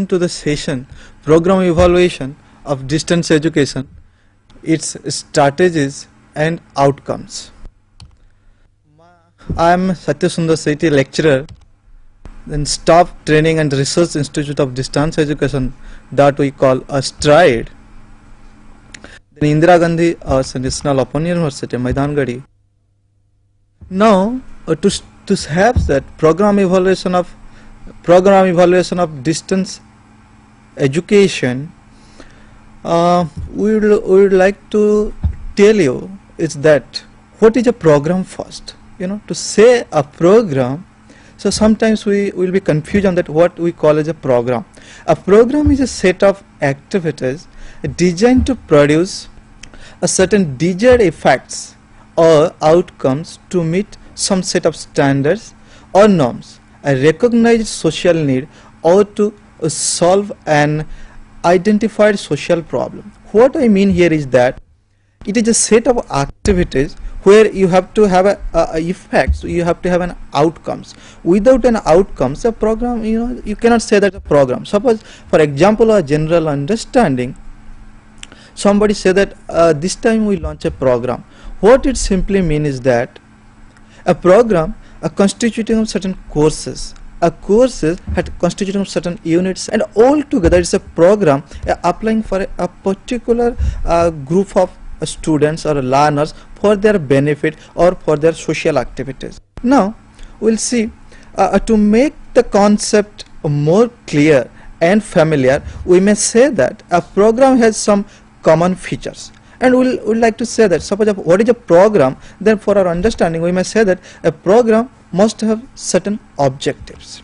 to the session Program Evaluation of Distance Education, its Strategies and Outcomes. I am Satyasundar Sethi, lecturer in Staff Training and Research Institute of Distance Education that we call a STRIDE. Then Indira Gandhi National Open University, Maidangadi. Now to have that program evaluation of distance education, we would like to tell you is that what is a program first. To say a program, so sometimes we will be confused on that what we call as a program. A program is a set of activities designed to produce a certain desired effects or outcomes to meet some set of standards or norms, a recognized social need, or to solve an identified social problem. What I mean here is that it is a set of activities where you have to have a effects, you have to have an outcomes. Without an outcomes, a program, you cannot say that a program. Suppose, for example, a general understanding, somebody say that this time we launch a program. What it simply means is that a program constituting of certain courses, constituting of certain units, and all together it's a program applying for a particular group of students or learners for their benefit or for their social activities. Now we'll see to make the concept more clear and familiar, we may say that a program has some common features, and we'll like to say that suppose what is a program, then for our understanding we may say that a program must have certain objectives.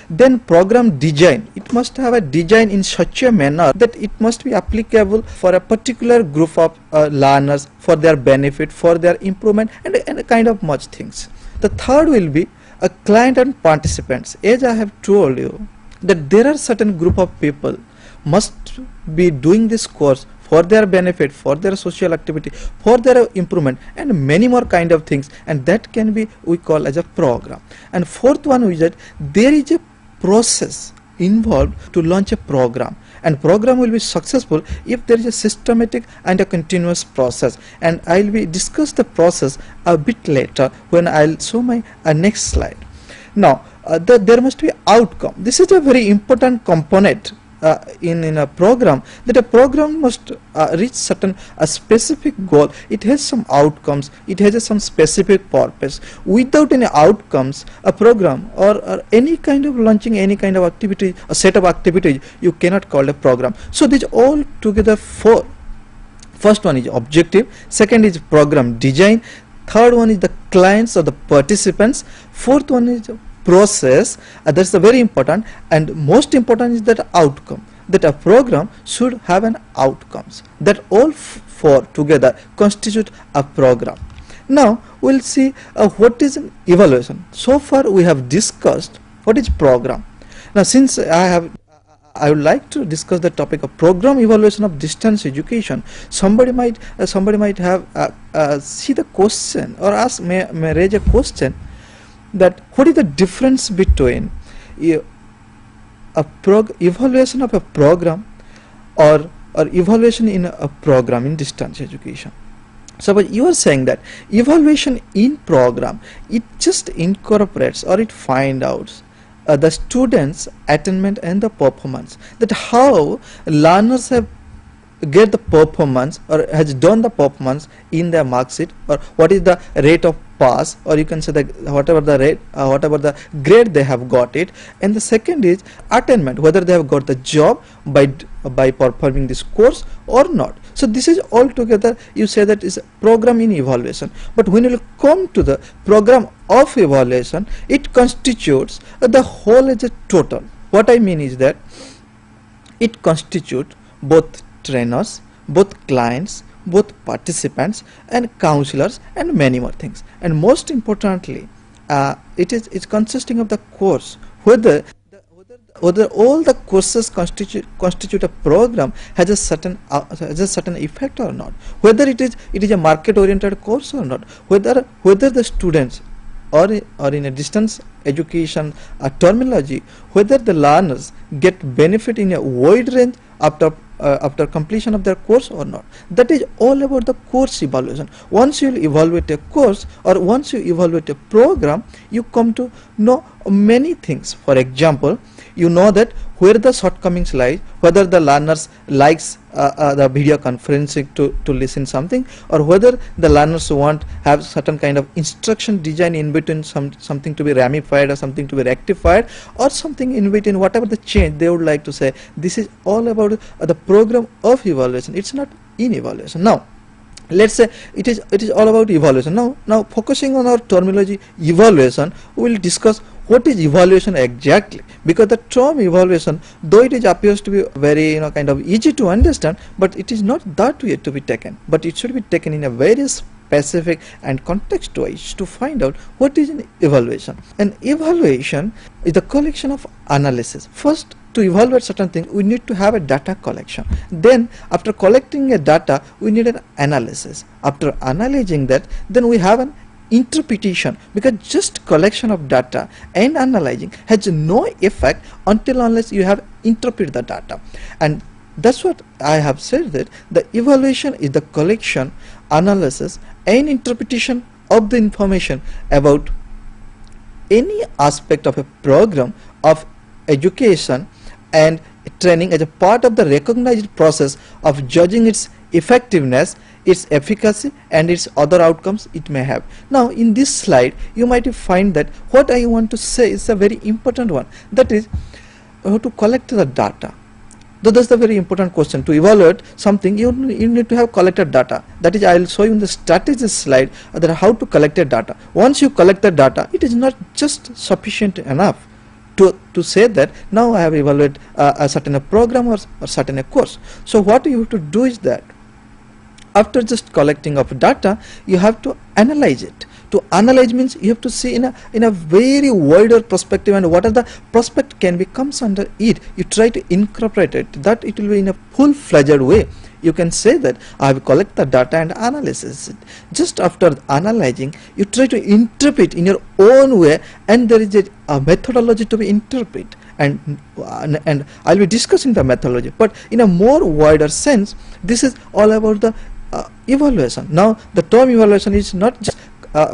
Then program design, it must have a design in such a manner that it must be applicable for a particular group of learners, for their benefit, for their improvement, and a kind of much things. The third will be a client and participants. As I have told you that there are certain group of people must be doing this course for their benefit, for their social activity, for their improvement, and many more kind of things, and that can be we call as a program. And fourth one is that there is a process involved to launch a program, and program will be successful if there is a systematic and a continuous process, and I will be discuss the process a bit later when I'll show my next slide. Now there must be outcome. This is a very important component in a program, that a program must reach certain specific goal. It has some outcomes, it has some specific purpose. Without any outcomes, a program or any kind of launching any kind of activity, a set of activities, you cannot call a program. So these all together four. First one is objective, second is program design, third one is the clients or the participants, fourth one is process, that's the very important, and most important is that outcome, that a program should have an outcomes, that all four together constitute a program. Now we'll see what is an evaluation. So far we have discussed what is program. Now since I would like to discuss the topic of program evaluation of distance education. Somebody might have see the question or ask may raise a question that what is the difference between evaluation of a program or evaluation in a program in distance education. So but you are saying that evaluation in program, it just incorporates or it finds out the students' attainment and the performance, that how learners have get the performance or has done the performance in their mark sheet, or what is the rate of pass, or you can say that whatever the rate, whatever the grade they have got it. And the second is attainment, whether they have got the job by performing this course or not. So this is all together you say that is a program in evaluation. But when you come to the program of evaluation, it constitutes the whole as a total. What I mean is that it constitutes both trainers, both clients, both participants and counselors, and many more things. And most importantly, it's consisting of the course, whether all the courses constitute a program has a certain effect or not, whether it is a market oriented course or not, whether the students or in a distance education terminology, whether the learners get benefit in a wide range after completion of their course or not. That is all about the course evaluation. Once you evaluate a course or once you evaluate a program, you come to know many things. For example, you know that where the shortcomings lie, whether the learners likes the video conferencing to listen something, or whether the learners want have certain kind of instruction design in between, something to be ramified or something to be rectified, or something in between, whatever the change they would like to say. This is all about the program of evaluation. It's not in evaluation. Now let's say it is all about evaluation. Now focusing on our terminology evaluation, we will discuss what is evaluation exactly, because the term evaluation, though it appears to be very kind of easy to understand, but it is not that way to be taken, but it should be taken in a very specific and context wise to find out what is an evaluation. An evaluation is the collection of analysis. First, to evaluate certain things, we need to have a data collection. Then after collecting a data, we need an analysis. After analyzing that, then we have an interpretation, because just collection of data and analyzing has no effect until unless you have interpreted the data. And that's what I have said, that the evaluation is the collection, analysis and interpretation of the information about any aspect of a program of education and training as a part of the recognized process of judging its effectiveness, its efficacy and its other outcomes it may have. Now in this slide you might find that what I want to say is a very important one, that is how to collect the data. Though that's the very important question. To evaluate something, you need to have collected data. That is, I will show you in the strategy slide that how to collect the data. Once you collect the data, it is not just sufficient enough to say that now I have evaluated a certain program or certain course. So what you have to do is that after just collecting of data, you have to analyze it. To analyze means you have to see in a very wider perspective, and what are the prospect can be comes under it. You try to incorporate it, that it will be in a full-fledged way. You can say that I have collected the data and analysis it. Just after analyzing, you try to interpret in your own way, and there is a methodology to be interpreted. And I'll be discussing the methodology, but in a more wider sense, this is all about the evaluation. Now the term evaluation is not just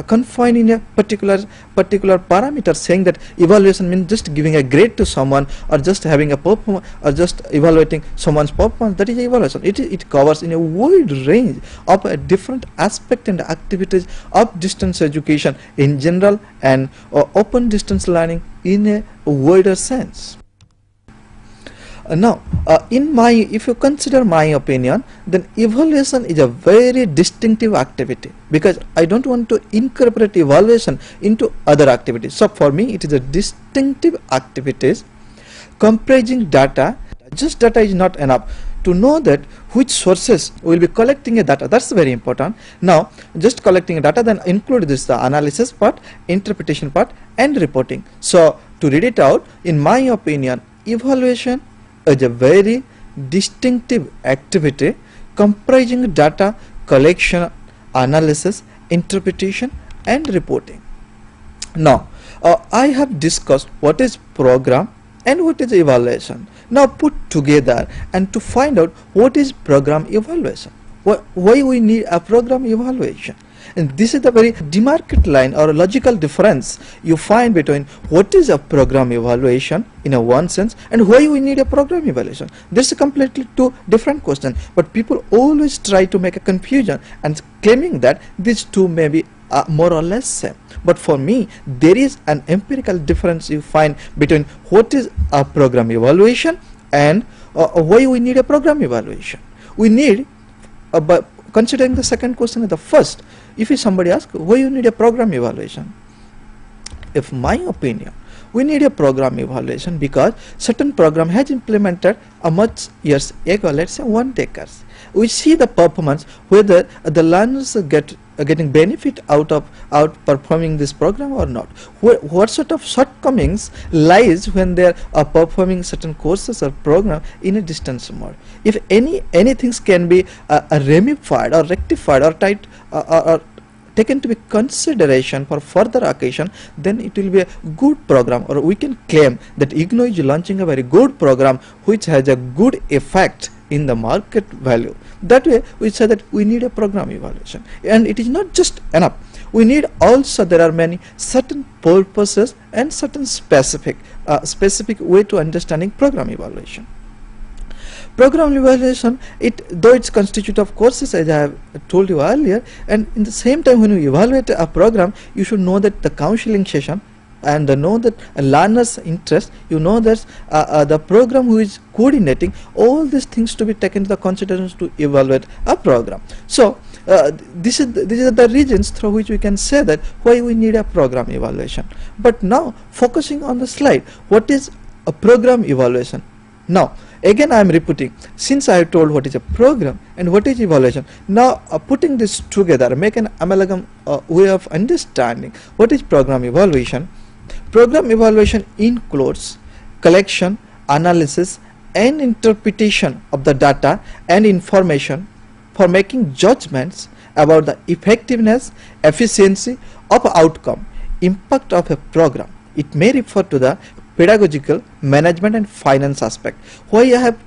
confined in a particular parameter, saying that evaluation means just giving a grade to someone or just having a performance or just evaluating someone's performance. That is evaluation. It covers in a wide range of different aspects and activities of distance education in general and open distance learning in a wider sense. Now if you consider my opinion, then evaluation is a very distinctive activity, because I don't want to incorporate evaluation into other activities. So for me it is a distinctive activities comprising data. Just data is not enough. To know that which sources will be collecting a data, that's very important. Now just collecting a data, then include this the analysis part, interpretation part and reporting. So to read it out, in my opinion, evaluation is a very distinctive activity comprising data collection, analysis, interpretation and reporting. Now I have discussed what is program and what is evaluation. Now put together and to find out what is program evaluation, why we need a program evaluation. And this is the very demarcate line or logical difference you find between what is a program evaluation in a one sense and why we need a program evaluation. This is a completely two different questions, but people always try to make a confusion and claiming that these two may be more or less same. But for me, there is an empirical difference you find between what is a program evaluation and why we need a program evaluation. We need, but considering the second question as the first, if somebody asks why you need a program evaluation, if my opinion, we need a program evaluation because certain program has implemented a much years ago, let's say 1 decades. We see the performance, whether the learners getting benefit out performing this program or not. What sort of shortcomings lies when they are performing certain courses or program in a distance mode. If anything can be ramified or rectified or taken to be consideration for further occasion, then it will be a good program, or we can claim that IGNOU is launching a very good program which has a good effect in the market value. That way we say that we need a program evaluation, and it is not just enough. We need also, there are many certain purposes and certain specific way to understanding program evaluation. Program evaluation, though it's constitute of courses, as I have told you earlier, and in the same time when you evaluate a program, you should know that the counseling session and know that a learner's interest, you know that the program who is coordinating, all these things to be taken into the consideration to evaluate a program. So these are the reasons through which we can say that why we need a program evaluation. But now focusing on the slide, what is a program evaluation? Now again I am repeating, since I have told what is a program and what is evaluation, now putting this together, make an amalgam way of understanding what is program evaluation. Program evaluation includes collection, analysis and interpretation of the data and information for making judgments about the effectiveness, efficiency of outcome, impact of a program. It may refer to the pedagogical, management and finance aspect. Why I have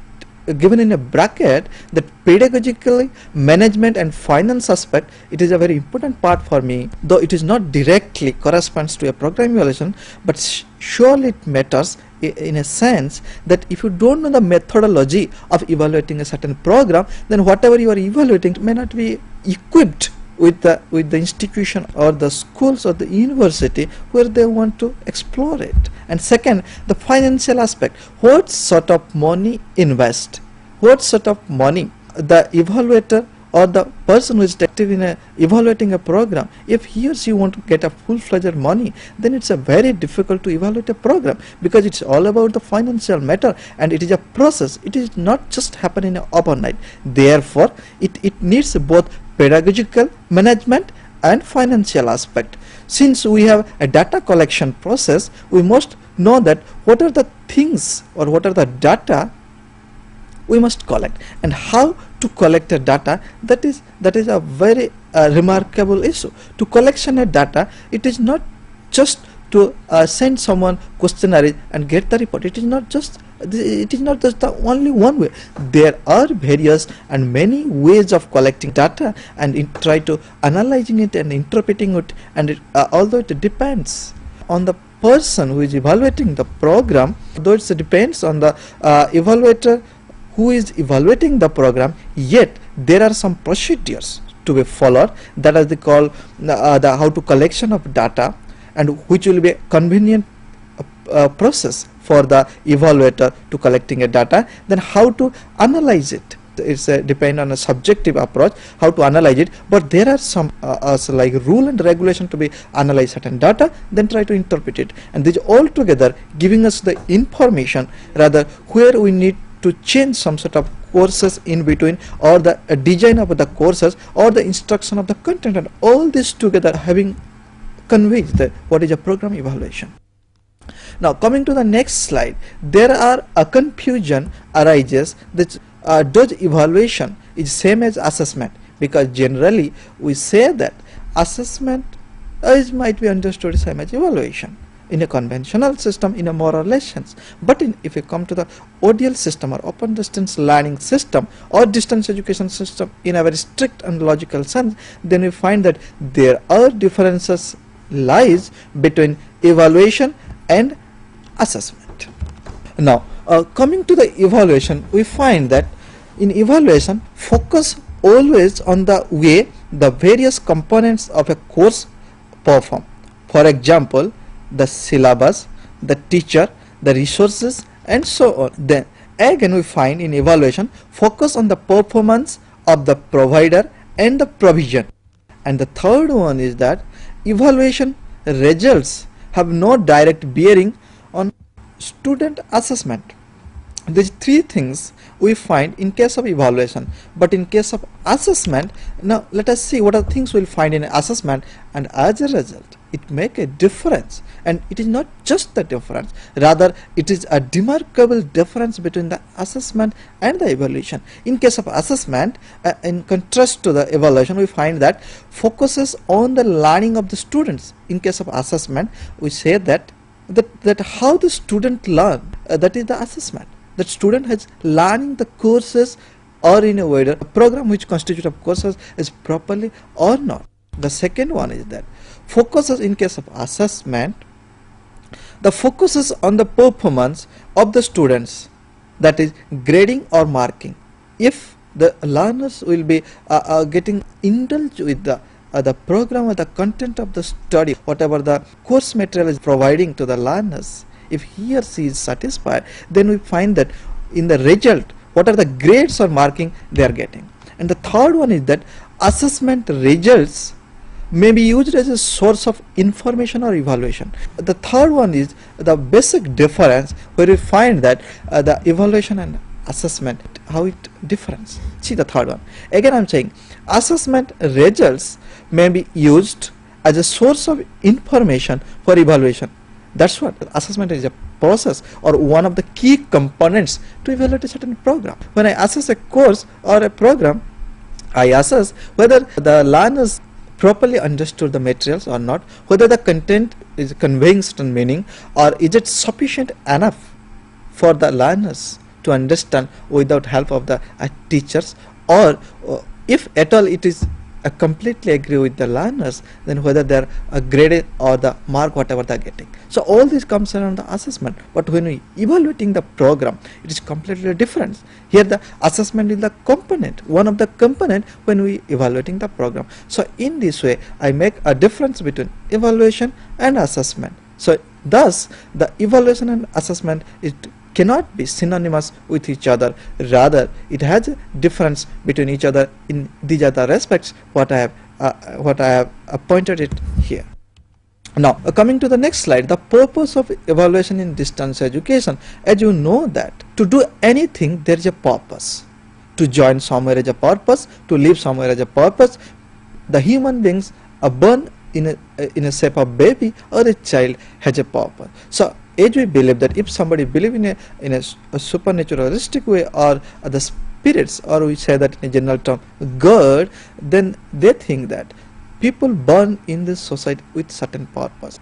given in a bracket that pedagogically, management and finance aspect, it is a very important part for me, though it is not directly corresponds to a program evaluation, but surely it matters in a sense that if you don't know the methodology of evaluating a certain program, then whatever you are evaluating may not be equipped with the institution or the schools or the university where they want to explore it. And second, the financial aspect, what sort of money invest, what sort of money the evaluator or the person who is active in evaluating a program, if he or she want to get a full-fledged money, then it's a very difficult to evaluate a program, because it's all about the financial matter and it is a process. It is not just happening overnight. Therefore it needs both pedagogical, management and financial aspect. Since we have a data collection process, we must know that what are the things or what are the data we must collect and how to collect the data. That is a very remarkable issue. To collection of data, it is not just to send someone questionnaire and get the report. It is not just the only one way. There are various and many ways of collecting data and try to analyzing it and interpreting it, and although it depends on the person who is evaluating the program, though it depends on the evaluator who is evaluating the program, yet there are some procedures to be followed, that is called the how to collection of data, and which will be a convenient process for the evaluator to collecting a data. Then how to analyze it, it's depend on a subjective approach how to analyze it, but there are some like rule and regulation to be analyze certain data, then try to interpret it, and these all together giving us the information rather where we need to change some sort of courses in between, or the design of the courses or the instruction of the content, and all this together having conveys what is a program evaluation. Now coming to the next slide, there are a confusion arises that does evaluation is same as assessment, because generally we say that assessment might be understood same as evaluation in a conventional system, in a more or less sense. But if you come to the ODL system or open distance learning system or distance education system in a very strict and logical sense, then we find that there are differences lies between evaluation and assessment. Now coming to the evaluation, we find that in evaluation focus always on the way the various components of a course perform. For example, the syllabus, the teacher, the resources and so on. Then again we find in evaluation focus on the performance of the provider and the provision. And the third one is that evaluation results have no direct bearing on student assessment. These three things we find in case of evaluation, but in case of assessment, now let us see what are things we'll find in assessment, and as a result it make a difference, and it is not just the difference, rather it is a remarkable difference between the assessment and the evaluation. In case of assessment, in contrast to the evaluation, we find that focuses on the learning of the students. In case of assessment, we say that how the student learn, that is the assessment. That student has learning the courses, or in a way the program which constitute of courses is properly or not. The second one is that focuses in case of assessment, the focuses on the performance of the students, that is grading or marking. If the learners will be getting indulged with the program or the content of the study, whatever the course material is providing to the learners, if he or she is satisfied, then we find that in the result, what are the grades or marking they are getting. And the third one is that assessment results may be used as a source of information or evaluation. The third one is the basic difference, where we find that the evaluation and assessment, how it differs. See the third one. Again I am saying assessment results may be used as a source of information for evaluation. That's what assessment is, a process or one of the key components to evaluate a certain program. When I assess a course or a program, I assess whether the learners properly understood the materials or not, whether the content is conveying certain meaning, or is it sufficient enough for the learners to understand without help of the teachers, or if at all it is completely agree with the learners, then whether they are graded or the mark whatever they are getting. So all this comes around the assessment, but when we evaluating the program, it is completely different. Here the assessment is the component, one of the component when we evaluating the program. So in this way I make a difference between evaluation and assessment. So thus the evaluation and assessment cannot be synonymous with each other, rather it has a difference between each other in these other respects what I have pointed it here. Now coming to the next slide, the purpose of evaluation in distance education. As you know that to do anything there is a purpose. To join somewhere is a purpose, to live somewhere is a purpose. The human beings are born in a shape of baby or a child has a purpose. So as we believe that if somebody believe in a supernaturalistic way, or the spirits, or we say that in a general term God, then they think that people born in this society with certain purpose.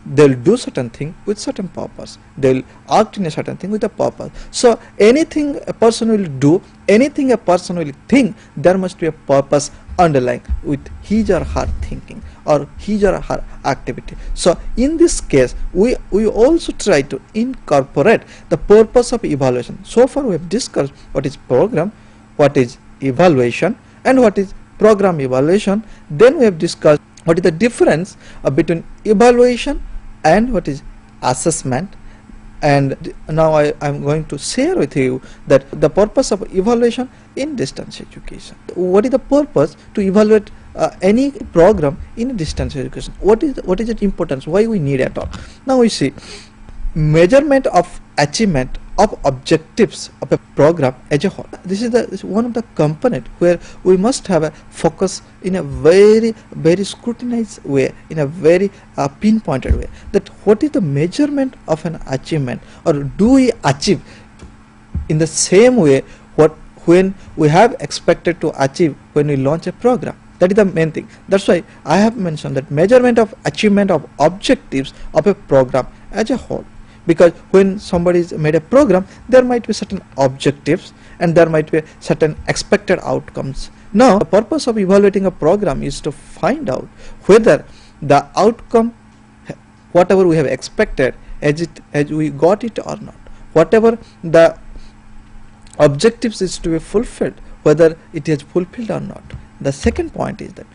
They'll do certain thing with certain purpose. They'll act in a certain thing with a purpose. So anything a person will do, anything a person will think, there must be a purpose underlying with his or her thinking or his or her activity. So in this case we also try to incorporate the purpose of evaluation. So far we have discussed what is program, what is evaluation, and what is program evaluation. Then we have discussed what is the difference between evaluation and what is assessment. And now I am going to share with you that the purpose of evaluation in distance education. What is the purpose to evaluate any program in distance education? What is its importance? Why we need at all? Now we see measurement of achievement of objectives of a program as a whole. This is one of the component where we must have a focus in a very scrutinized way, in a very pinpointed way, that what is the measurement of an achievement, or do we achieve in the same way when we have expected to achieve when we launch a program. That is the main thing. That's why I have mentioned that measurement of achievement of objectives of a program as a whole. Because when somebody has made a program, there might be certain objectives and there might be certain expected outcomes. Now the purpose of evaluating a program is to find out whether the outcome, whatever we have expected, as we got it or not, whatever the objectives is to be fulfilled, whether it is fulfilled or not. The second point is that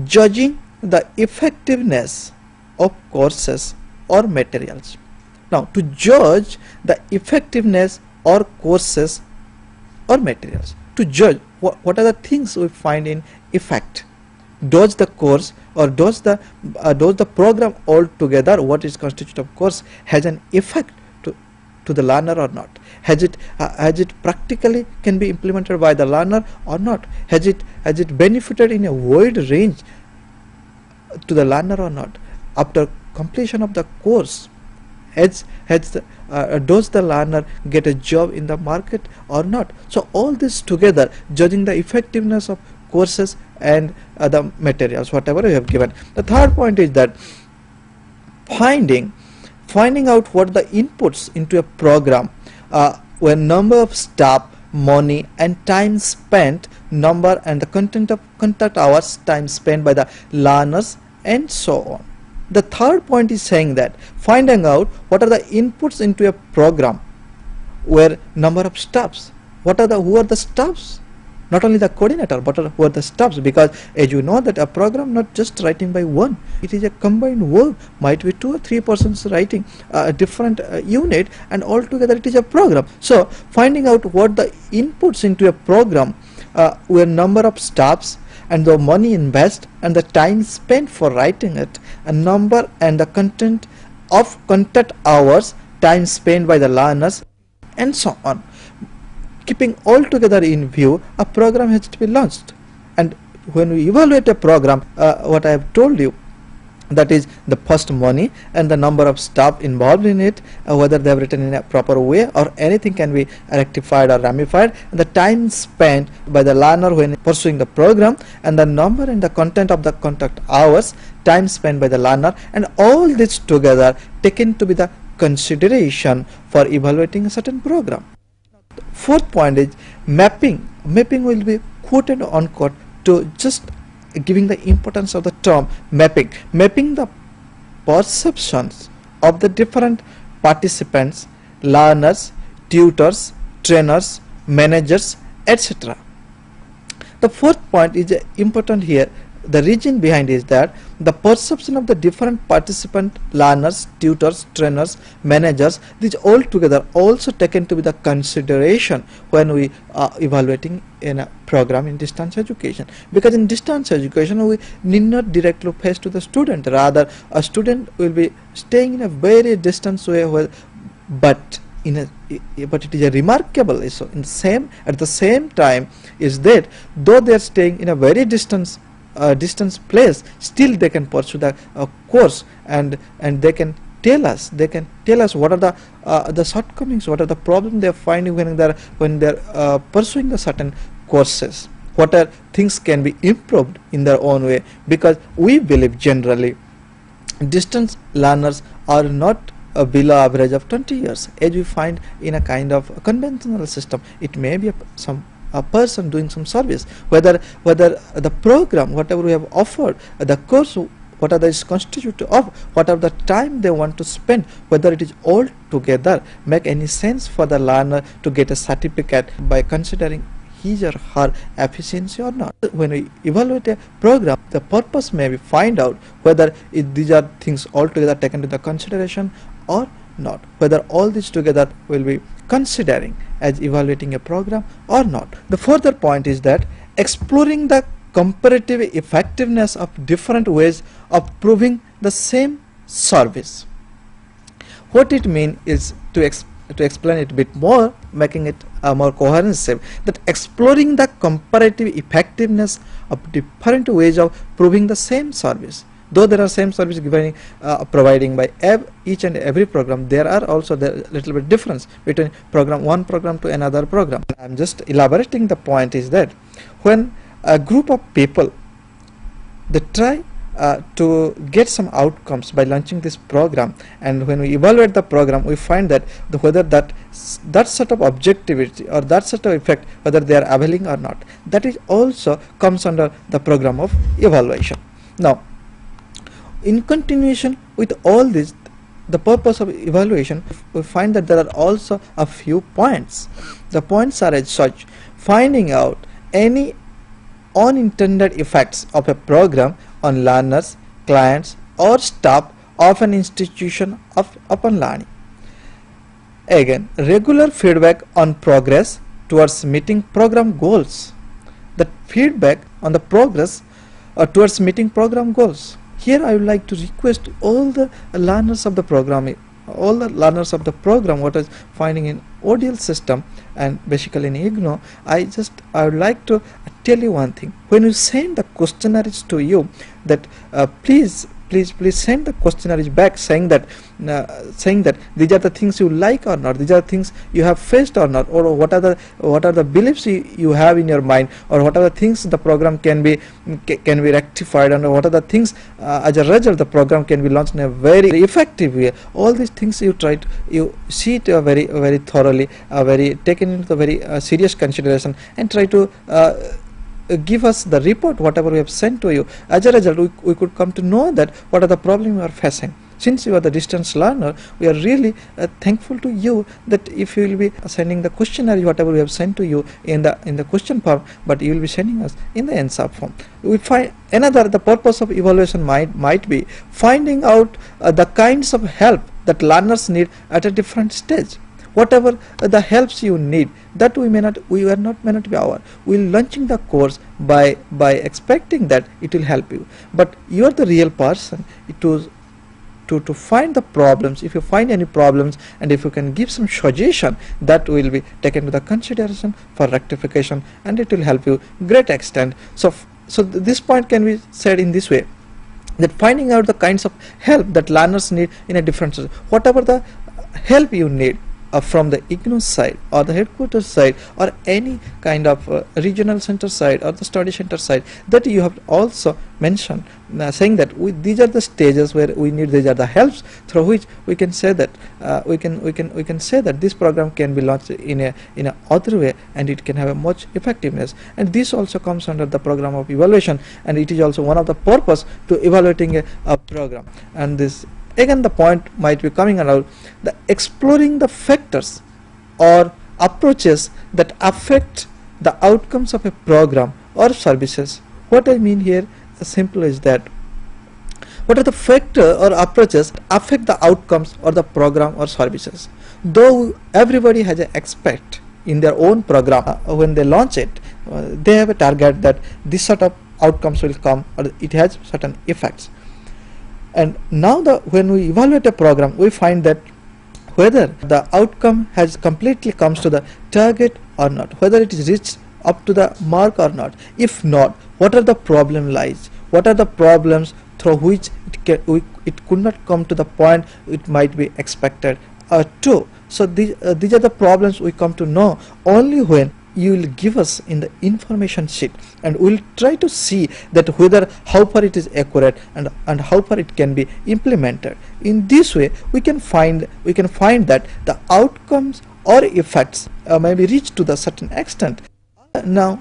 judging the effectiveness of courses or materials. Now to judge the effectiveness or courses or materials, to judge what are the things we find in effect. Does the course or does the program altogether, what is constituted of course, has an effect to the learner or not? Has it practically can be implemented by the learner or not? Has it benefited in a wide range to the learner or not? after completion of the course? Does the learner get a job in the market or not? So all this together, judging the effectiveness of courses and the materials whatever you have given. The third point is that finding out what the inputs into a program, where number of staff, money and time spent, number and the contact hours, time spent by the learners and so on. The third point is saying that finding out what are the inputs into a program, where number of staffs, who are the staffs, not only the coordinator but who are the staffs, because as you know that a program not just writing by one, it is a combined work, might be 2 or 3 persons writing a different unit, and altogether it is a program. So finding out what the inputs into a program, where number of staffs and the money invest and the time spent for writing it, a number and the content of contact hours, time spent by the learners and so on. Keeping all together in view, a program has to be launched. And when we evaluate a program, what I have told you, that is the first money and the number of staff involved in it, whether they have written in a proper way or anything can be rectified or ramified, and the time spent by the learner when pursuing the program, and the number and the content of the contact hours, time spent by the learner, and all this together taken to be the consideration for evaluating a certain program. Fourth point is mapping. Mapping will be quote and unquote to just giving the importance of the term mapping. Mapping the perceptions of the different participants, learners, tutors, trainers, managers, etc. The fourth point is important here. The reason behind is that the perception of the different participant, learners, tutors, trainers, managers, these all together also taken to be the consideration when we are evaluating in a program in distance education. Because in distance education we need not directly face to the student, rather a student will be staying in a very distant way, but it is a remarkable issue. At the same time is that though they are staying in a very distance place, still they can pursue the course, and they can tell us what are the shortcomings, what are the problems they are finding when they are pursuing the certain courses, what are things can be improved in their own way. Because we believe generally distance learners are not below average of 20 years, as we find in a kind of conventional system. It may be a person doing some service, whether the program, whatever we have offered, the course, whatever is constituted of, whatever the time they want to spend, whether it is all together make any sense for the learner to get a certificate by considering his or her efficiency or not. When we evaluate a program, the purpose may be find out whether these are things altogether taken into consideration or not, whether all this together will be considering as evaluating a program or not. The further point is that exploring the comparative effectiveness of different ways of proving the same service. What it means is to explain it a bit more, making it more cohesive, that exploring the comparative effectiveness of different ways of proving the same service. Though there are same service given providing by each and every program, there are also the little bit difference between one program to another program. I'm just elaborating the point is that when a group of people they try to get some outcomes by launching this program, and when we evaluate the program we find that whether that sort of objectivity or that sort of effect, whether they are availing or not, that is also comes under the program of evaluation. Now in continuation with all this, the purpose of evaluation, we find that there are also a few points. The points are as such: finding out any unintended effects of a program on learners, clients or staff of an institution upon learning. Again, regular feedback on progress towards meeting program goals. The feedback on the progress towards meeting program goals. Here I would like to request all the learners of the program, what is finding in ODL system and basically in IGNOU, I would like to tell you one thing. When you send the questionnaires to you, that please please send the questionnaires back, saying that these are the things you like or not, these are the things you have faced or not, or what are the beliefs you have in your mind, or what are the things the program can be rectified, and what are the things as a result the program can be launched in a very effective way. All these things you see it very thoroughly, very taken into the very serious consideration, and try to give us the report whatever we have sent to you. As a result, we could come to know that what are the problems you are facing. Since you are the distance learner, we are really thankful to you that if you will be sending the questionnaire whatever we have sent to you in the question form, but you will be sending us in the answer form. We find the purpose of evaluation might be finding out the kinds of help that learners need at a different stage. Whatever the helps you need, that may not be our. We are launching the course by expecting that it will help you, but you are the real person to find the problems. If you find any problems, and if you can give some suggestion, that will be taken to the consideration for rectification, and it will help you great extent. So this point can be said in this way, that finding out the kinds of help that learners need in a different stage. Whatever the help you need from the IGNOU side or the headquarters side or any kind of regional center side or the study center side, that you have also mentioned, saying that these are the stages where we need, these are the helps through which we can say that we can say that this program can be launched in a other way, and it can have a much effectiveness. And this also comes under the program of evaluation, and it is also one of the purpose to evaluating a program. And this again, the point might be coming around the exploring the factors or approaches that affect the outcomes of a program or services. What I mean here simple is that what are the factors or approaches that affect the outcomes or the program or services. Though everybody has an expect in their own program, when they launch it, they have a target that this sort of outcomes will come, or it has certain effects. And now when we evaluate a program, we find that whether the outcome has completely comes to the target or not, whether it is reached up to the mark or not. If not, what are the problem lies? What are the problems through which it could not come to the point it might be expected to? So these are the problems we come to know only when you will give us in the information sheet, and we will try to see that whether how far it is accurate and how far it can be implemented. In this way we can find that the outcomes or effects may be reached to the certain extent. Now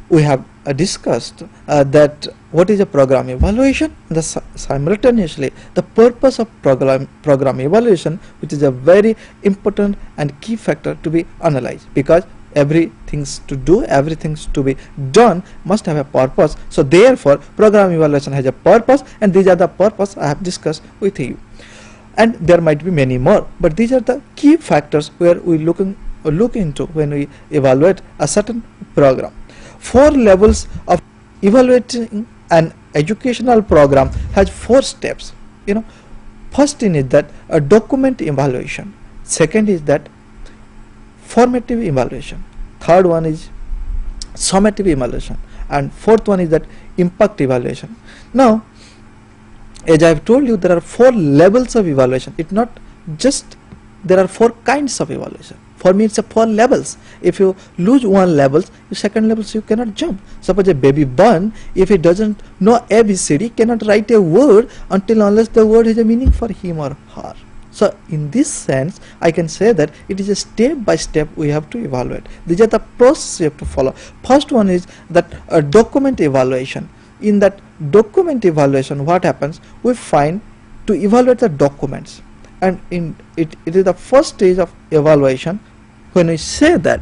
we have discussed that what is a program evaluation, and simultaneously the purpose of program evaluation, which is a very important and key factor to be analyzed, because everything to be done must have a purpose. So therefore program evaluation has a purpose, and these are the purpose I have discussed with you. And there might be many more, but these are the key factors where we look into when we evaluate a certain program. 4 levels of evaluating an educational program has 4 steps. First thing is that a document evaluation, second is that formative evaluation, third one is summative evaluation, and fourth one is that impact evaluation. Now, as I have told you, there are 4 levels of evaluation. It's not just there are 4 kinds of evaluation. For me, it's a 4 levels. If you lose one level, the second levels you cannot jump. Suppose a baby born, if he doesn't know ABCD, cannot write a word unless the word has a meaning for him or her. So in this sense, I can say that it is a step by step we have to evaluate. These are the process you have to follow. First one is that a document evaluation. In that document evaluation, what happens? We find to evaluate the documents, and it is the first stage of evaluation. When we say that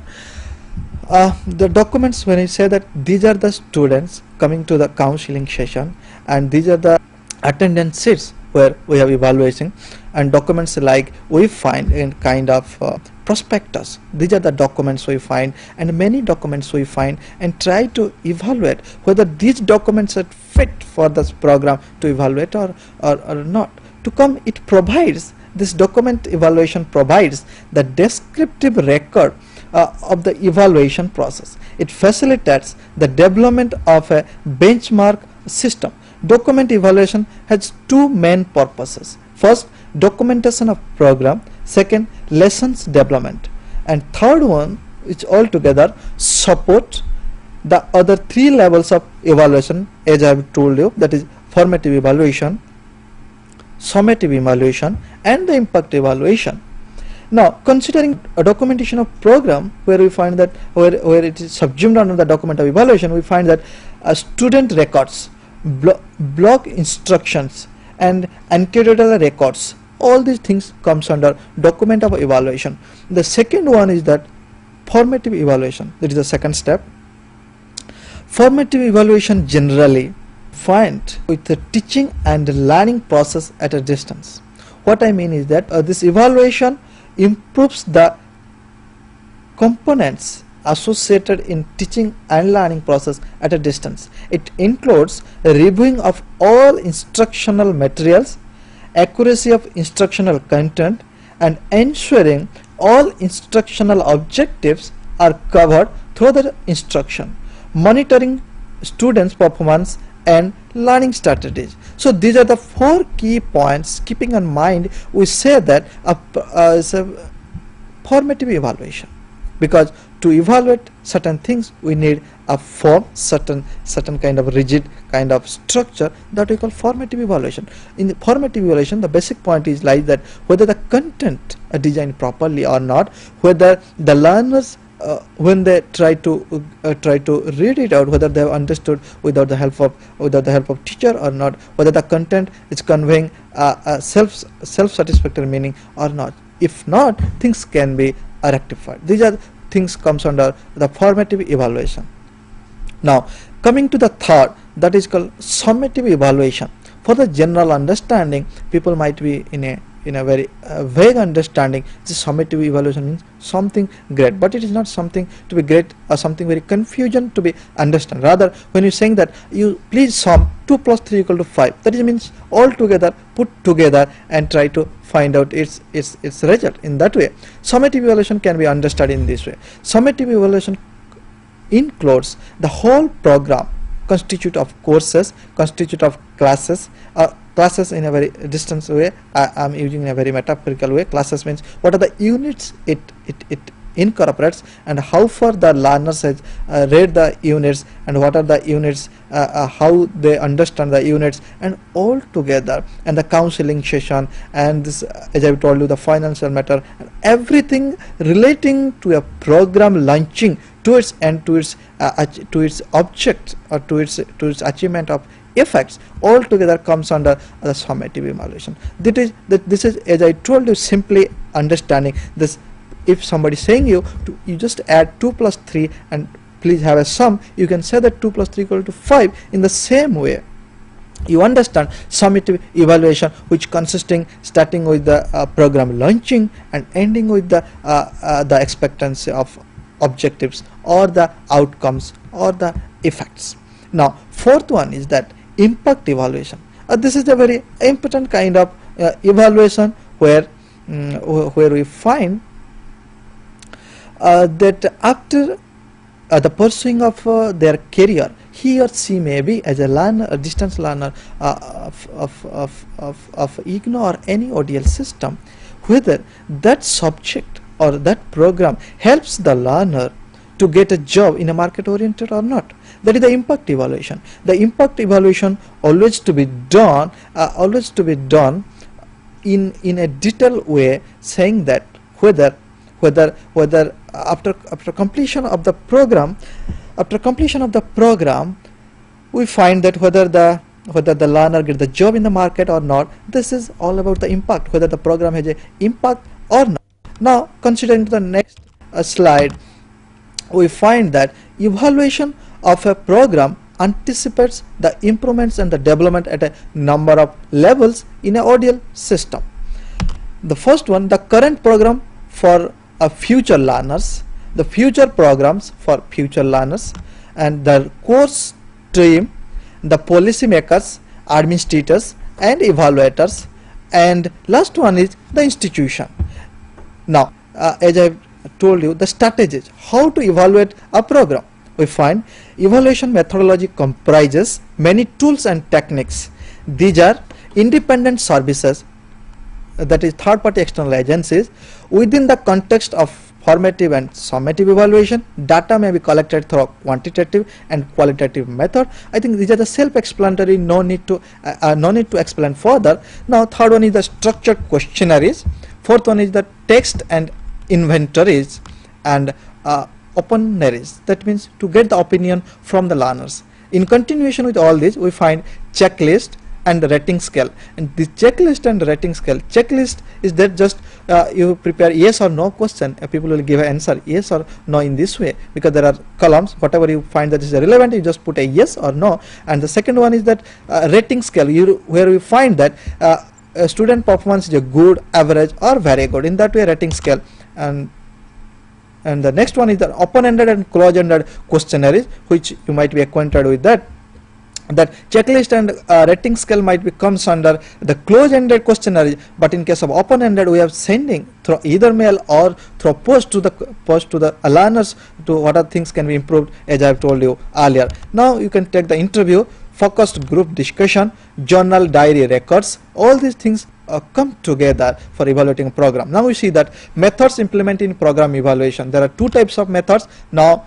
the documents, when we say that these are the students coming to the counseling session, and these are the attendance sheets where we have evaluation, and documents like we find in kind of prospectus. These are the documents we find, and many documents we find, and try to evaluate whether these documents are fit for this program to evaluate or not. To come, it provides, this document evaluation provides the descriptive record of the evaluation process. It facilitates the development of a benchmark system. Document evaluation has two main purposes. First, documentation of program. Second, lessons development. And third one, which altogether support the other three levels of evaluation, as I have told you, that is formative evaluation, summative evaluation, and the impact evaluation. Now, considering a documentation of program, where we find that where it is subsumed under the document of evaluation, we find that student records, block instructions, and anecdotal records, all these things comes under document of evaluation. The second one is that formative evaluation. That is the second step. Formative evaluation generally find with the teaching and learning process at a distance. What I mean is that this evaluation improves the components associated in teaching and learning process at a distance. It includes a reviewing of all instructional materials, accuracy of instructional content, and ensuring all instructional objectives are covered through the instruction, monitoring students' performance and learning strategies. So these are the four key points. Keeping in mind, we say that is a formative evaluation, because to evaluate certain things we need a form, certain kind of rigid kind of structure, that we call formative evaluation. In the formative evaluation, the basic point is like that whether the content are designed properly or not, whether the learners when they try to read it out, whether they have understood without the help of teacher or not, whether the content is conveying a self-satisfactory meaning or not. If not, things can be rectified. These are things comes under the formative evaluation. Now, coming to the third, that is called summative evaluation. For the general understanding, people might be in a very vague understanding. This summative evaluation means something great, but it is not something to be great or something very confusion to be understand. Rather, when you're saying that you please sum 2 plus 3 equal to 5, that is means all together, put together and try to find out its result. In that way, summative evaluation can be understood in this way. Summative evaluation includes the whole program, constitute of courses, constitute of classes. Classes in a very distant way, I am using in a very metaphorical way. Classes means what are the units it incorporates, and how far the learners has read the units, and what are the units, how they understand the units, and all together, and the counseling session, and this, as I told you, the financial matter, and everything relating to a program launching to its end, to its object, or to its achievement of effects, all together comes under the summative evaluation. This is, as I told you, simply understanding this. If somebody is saying you just add 2 plus 3 and please have a sum, you can say that 2 plus 3 equal to 5. In the same way, you understand summative evaluation, which consisting starting with the program launching and ending with the expectancy of objectives or the outcomes or the effects. Now, fourth one is that impact evaluation. This is a very important kind of evaluation where we find that after the pursuing of their career, he or she may be as a learner, a distance learner of IGNOU or any ODL system, whether that subject or that program helps the learner to get a job in a market oriented or not. That is the impact evaluation. The impact evaluation always to be done in a detailed way, saying that whether after completion of the program, we find that whether the learner get the job in the market or not. This is all about the impact, whether the program has a impact or not. Now, considering the next slide, we find that evaluation of a program anticipates the improvements and the development at a number of levels in a ODL system. The first one, the current program for future learners, the future programs for future learners, and the course stream, the policy makers, administrators, and evaluators, and last one is the institution. Now, as I have told you, the strategies, how to evaluate a program, we find evaluation methodology comprises many tools and techniques. These are independent services, that is third-party external agencies. Within the context of formative and summative evaluation, data may be collected through quantitative and qualitative method. I think these are the self-explanatory, no need to explain further. Now third one is the structured questionnaires, fourth one is the text and inventories, and opinionaries, that means to get the opinion from the learners. In continuation with all this, we find checklist and the rating scale. And the checklist and the rating scale, checklist is that just you prepare yes or no question, people will give an answer yes or no in this way, because there are columns, whatever you find that is relevant you just put a yes or no. And the second one is that rating scale, where we find that student performance is a good, average or very good, in that way rating scale. And the next one is the open-ended and closed-ended questionnaires, which you might be acquainted with that checklist and rating scale might be comes under the closed-ended questionnaire, but in case of open-ended we are sending through either mail or through post to the learners to what are things can be improved, as I have told you earlier. Now you can take the interview, focused group discussion, journal diary records, all these things come together for evaluating a program. Now we see that methods implemented in program evaluation. There are two types of methods. Now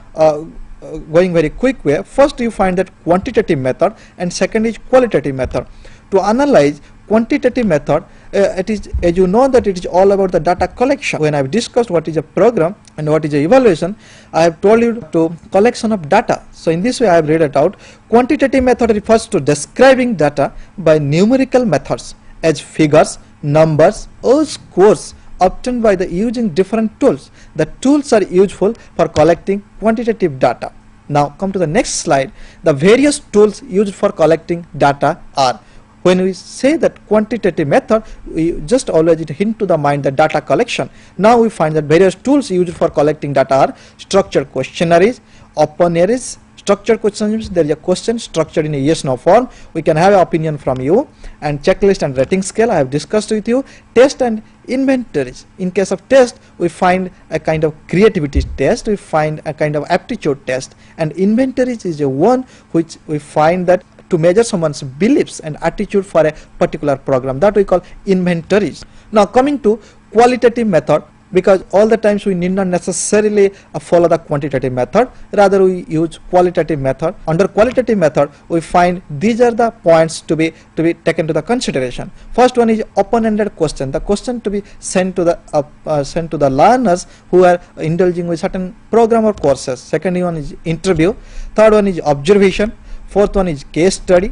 going very quick way, first you find that quantitative method and second is qualitative method. To analyze quantitative method, it is, as you know, that it is all about the data collection. When I have discussed what is a program and what is a evaluation, I have told you to collection of data. So in this way I have read it out. Quantitative method refers to describing data by numerical methods as figures, numbers or scores obtained by the using different tools. The tools are useful for collecting quantitative data. Now come to the next slide. The various tools used for collecting data are, when we say that quantitative method, we just always hint to the mind the data collection. Now we find that various tools used for collecting data are structured questionnaires, opinionaries. Structured questions, there is a question structured in a yes no form, we can have an opinion from you, and checklist and rating scale I have discussed with you. Test and inventories. In case of test, we find a kind of creativity test, we find a kind of aptitude test, and inventories is a one which we find that to measure someone's beliefs and attitude for a particular program, that we call inventories. Now coming to qualitative method, because all the times we need not necessarily follow the quantitative method, rather we use qualitative method. Under qualitative method we find these are the points to be taken to the consideration. First one is open-ended question, the question to be sent to the learners who are indulging with certain program or courses. Second one is interview, third one is observation, fourth one is case study,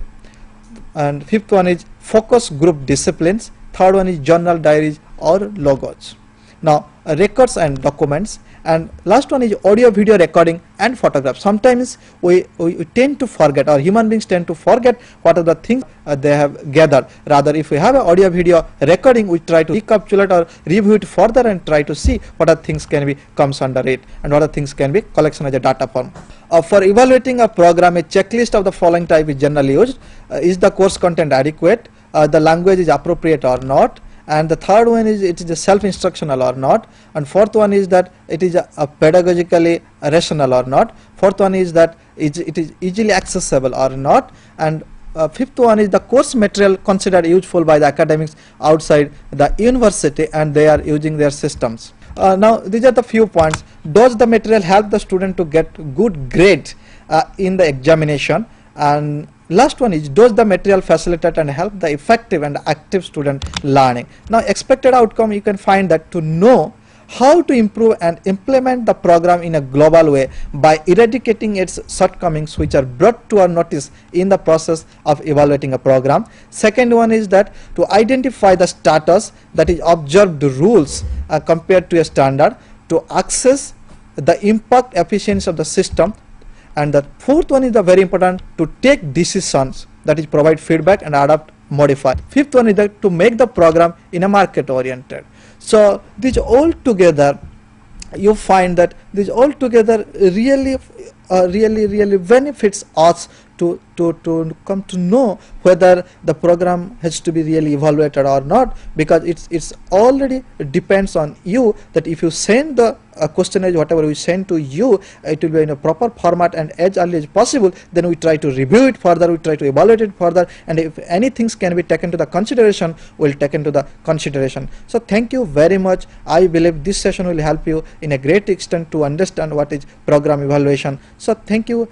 and fifth one is focus group disciplines, third one is journal diaries or logos. Now records and documents, and last one is audio video recording and photographs. Sometimes we tend to forget, or human beings tend to forget what are the things they have gathered. Rather, if we have an audio video recording, we try to recapitulate or review it further and try to see what are things can be comes under it and what are things can be collection as a data form. For evaluating a program, a checklist of the following type is generally used. Is the course content adequate? The language is appropriate or not? And the third one is it is a self-instructional or not, and fourth one is that it is a pedagogically rational or not, fourth one is that it is easily accessible or not, and fifth one is the course material considered useful by the academics outside the university and they are using their systems. Now these are the few points. Does the material help the student to get good grade in the examination? And last one is, does the material facilitate and help the effective and active student learning? Now expected outcome, you can find that to know how to improve and implement the program in a global way by eradicating its shortcomings which are brought to our notice in the process of evaluating a program. Second one is that to identify the status, that is observed rules compared to a standard, to access the impact efficiency of the system. And the fourth one is the very important, to take decisions, that is provide feedback and adapt, modify. Fifth one is that to make the program in a market oriented. So these all together, you find that these all together really benefits us to come to know whether the program has to be really evaluated or not, because it's already depends on you, that if you send the questionnaire, whatever we send to you, it will be in a proper format and as early as possible, then we try to review it further, we try to evaluate it further, and if any things can be taken to the consideration, we'll take into the consideration. So thank you very much. I believe this session will help you in a great extent to understand what is program evaluation. So thank you.